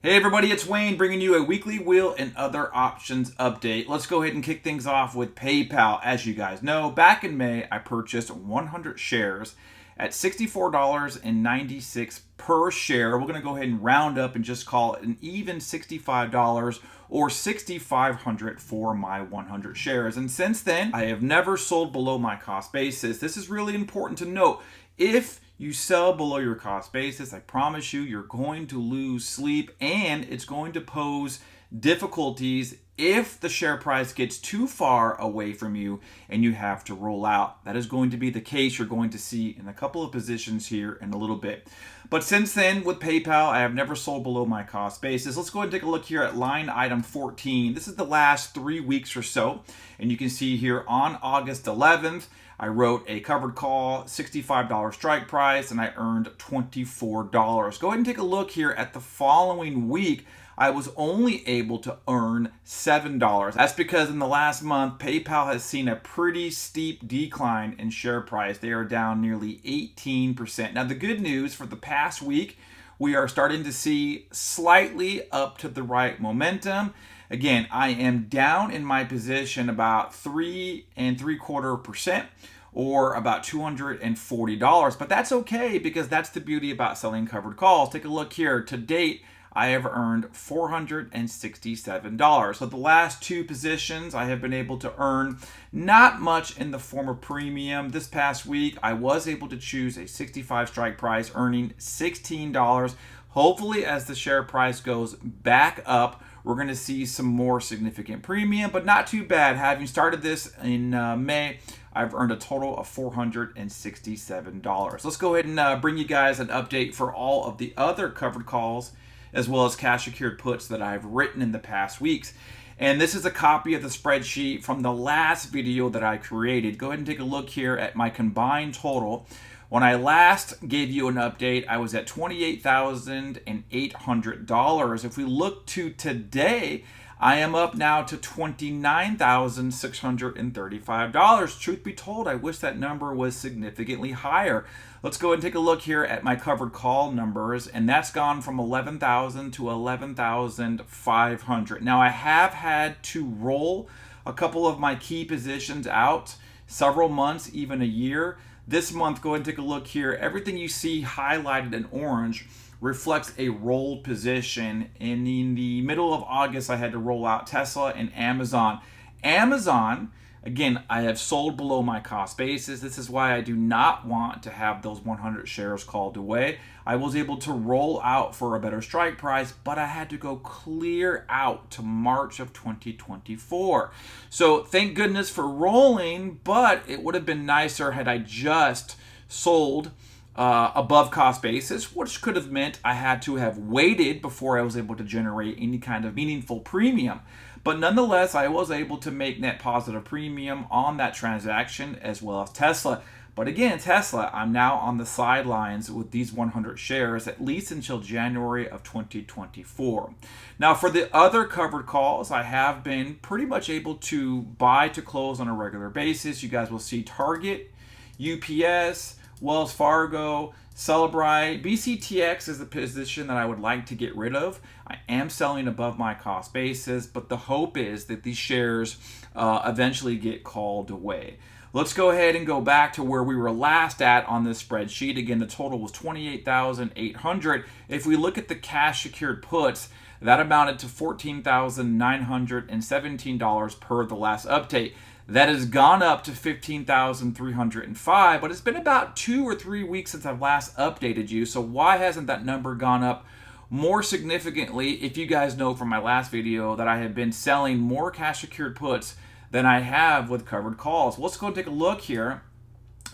Hey everybody, it's Wayne bringing you a weekly wheel and other options update. Let's go ahead and kick things off with PayPal. As you guys know, back in May, I purchased 100 shares at $64.96 per share. We're going to go ahead and round up and just call it an even $65 or $6,500 for my 100 shares. And since then, I have never sold below my cost basis. This is really important to note. If you sell below your cost basis, I promise you, you're going to lose sleep and it's going to pose difficulties if the share price gets too far away from you and you have to roll out. That is going to be the case you're going to see in a couple of positions here in a little bit. But since then, with PayPal, I have never sold below my cost basis. Let's go ahead and take a look here at line item 14. This is the last 3 weeks or so. And you can see here on August 11th, I wrote a covered call, $65 strike price, and I earned $24. Go ahead and take a look here at the following week. I was only able to earn $7. That's because in the last month, PayPal has seen a pretty steep decline in share price. They are down nearly 18%. Now, the good news for the past week, we are starting to see slightly up to the right momentum. Again, I am down in my position about 3.75%. or about $240, but that's okay because that's the beauty about selling covered calls. Take a look here. To date, I have earned $467. So the last two positions, I have been able to earn not much in the form of premium. This past week, I was able to choose a 65 strike price, earning $16. Hopefully, as the share price goes back up, we're going to see some more significant premium, but not too bad. Having started this in May, I've earned a total of $467. Let's go ahead and bring you guys an update for all of the other covered calls as well as cash secured puts that I've written in the past weeks. And this is a copy of the spreadsheet from the last video that I created. Go ahead and take a look here at my combined total. When I last gave you an update, I was at $28,800. If we look to today, I am up now to $29,635. Truth be told, I wish that number was significantly higher. Let's go ahead and take a look here at my covered call numbers, and that's gone from 11,000 to 11,500. Now, I have had to roll a couple of my key positions out several months, even a year. This month, go ahead and take a look here. Everything you see highlighted in orange reflects a rolled position. And in the middle of August, I had to roll out Tesla and Amazon. Amazon, again, I have sold below my cost basis. This is why I do not want to have those 100 shares called away. I was able to roll out for a better strike price, but I had to go clear out to March of 2024. So thank goodness for rolling, but it would have been nicer had I just sold above cost basis, which could have meant I had to have waited before I was able to generate any kind of meaningful premium. But nonetheless, I was able to make net positive premium on that transaction as well as Tesla. But again, Tesla, I'm now on the sidelines with these 100 shares, at least until January of 2024. Now, for the other covered calls, I have been pretty much able to buy to close on a regular basis. You guys will see Target, UPS, Wells Fargo, Celebrite. BCTX is the position that I would like to get rid of. I am selling above my cost basis, but the hope is that these shares eventually get called away. Let's go ahead and go back to where we were last at on this spreadsheet. Again, the total was $28,800. If we look at the cash secured puts, that amounted to $14,917 per the last update. That has gone up to $15,305, but it's been about 2 or 3 weeks since I've last updated you. So why hasn't that number gone up more significantly? If you guys know from my last video that I have been selling more cash secured puts than I have with covered calls. Let's go and take a look here.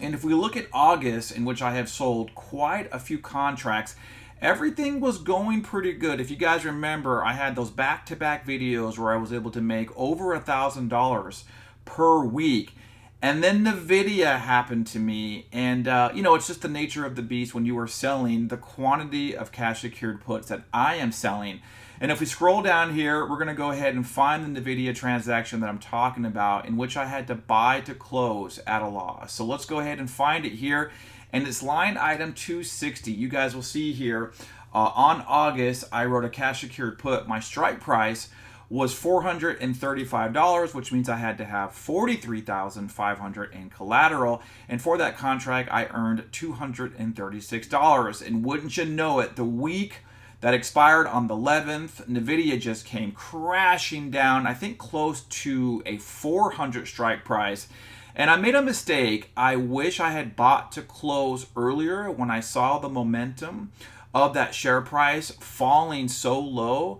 And if we look at August, in which I have sold quite a few contracts, everything was going pretty good. If you guys remember, I had those back-to-back videos where I was able to make over $1,000 per week. And then NVIDIA happened to me. And, it's just the nature of the beast when you are selling the quantity of cash secured puts that I am selling. And if we scroll down here, we're going to go ahead and find the NVIDIA transaction that I'm talking about, in which I had to buy to close at a loss. So let's go ahead and find it here. And it's line item 260. You guys will see here On August, I wrote a cash secured put. My strike price was $435, which means I had to have $43,500 in collateral. And for that contract, I earned $236. And wouldn't you know it, the week that expired on the 11th, Nvidia just came crashing down, I think close to a 400 strike price. And I made a mistake. I wish I had bought to close earlier when I saw the momentum of that share price falling so low,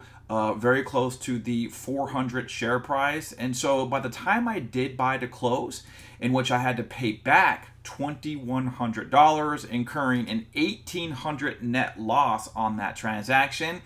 very close to the 400 share price. And so by the time I did buy to close, in which I had to pay back $2,100, incurring an $1,800 net loss on that transaction.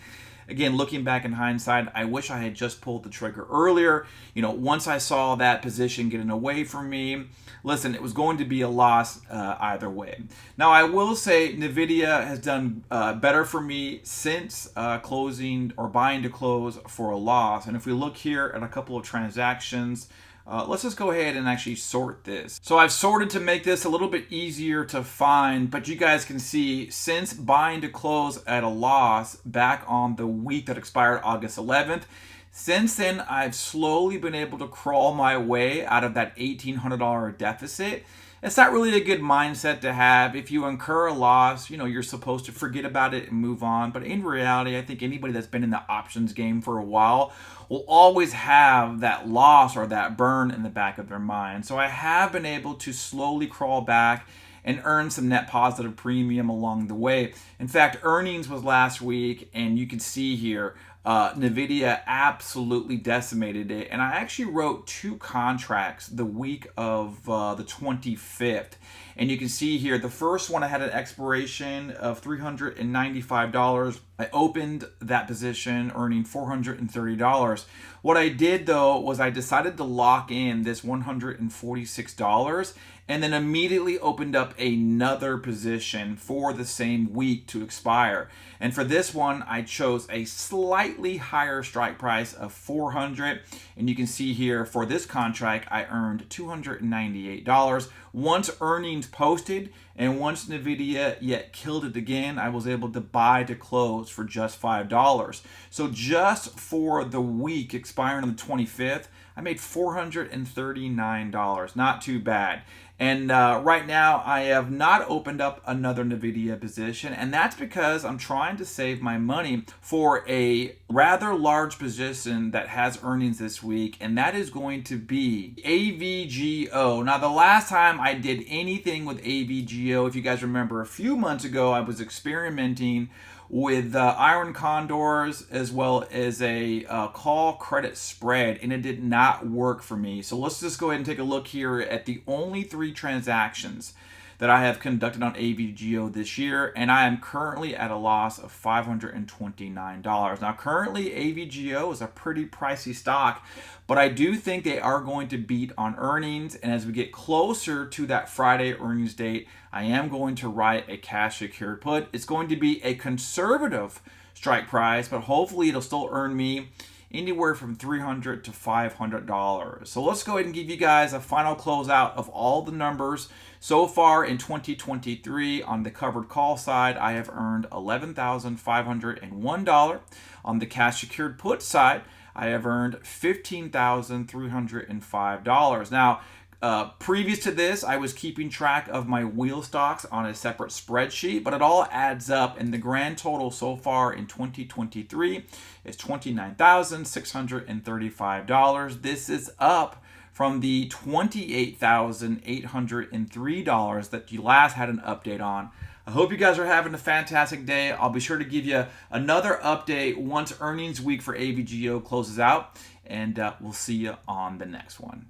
Again, looking back in hindsight, I wish I had just pulled the trigger earlier. Once I saw that position getting away from me, listen, it was going to be a loss either way. Now, I will say Nvidia has done better for me since closing or buying to close for a loss. And if we look here at a couple of transactions, let's just go ahead and actually sort this. So I've sorted to make this a little bit easier to find, but you guys can see since buying to close at a loss back on the week that expired August 11th, since then I've slowly been able to crawl my way out of that $1,800 deficit. It's not really a good mindset to have. If you incur a loss, you're supposed to forget about it and move on. But in reality, I think anybody that's been in the options game for a while will always have that loss or that burn in the back of their mind. So I have been able to slowly crawl back and earn some net positive premium along the way. In fact, earnings was last week, and you can see here, Nvidia absolutely decimated it. And I actually wrote 2 contracts the week of the 25th. And you can see here, the first one I had an expiration of $395. I opened that position earning $430. What I did though was I decided to lock in this $146 and then immediately opened up another position for the same week to expire. And for this one, I chose a slightly higher strike price of $400. And you can see here for this contract, I earned $298. Once earnings posted and once Nvidia yet killed it again, I was able to buy to close for just $5. So just for the week expiring on the 25th, I made $439. Not too bad. And right now, I have not opened up another Nvidia position, and that's because I'm trying to save my money for a rather large position that has earnings this week, and that is going to be AVGO. Now, the last time I did anything with AVGO, if you guys remember, a few months ago, I was experimenting with iron condors as well as a call credit spread, and it did not work for me. So let's just go ahead and take a look here at the only 3 transactions that I have conducted on AVGO this year, and I am currently at a loss of $529. Now, currently AVGO is a pretty pricey stock, but I do think they are going to beat on earnings, and as we get closer to that Friday earnings date, I am going to write a cash secured put. It's going to be a conservative strike price, but hopefully it'll still earn me anywhere from $300 to $500. So let's go ahead and give you guys a final closeout of all the numbers. So far in 2023, on the covered call side, I have earned $11,501. On the cash secured put side, I have earned $15,305. Now, previous to this, I was keeping track of my wheel stocks on a separate spreadsheet, but it all adds up, and the grand total so far in 2023 is $29,635. This is up from the $28,803 that you last had an update on. I hope you guys are having a fantastic day. I'll be sure to give you another update once earnings week for AVGO closes out, and we'll see you on the next one.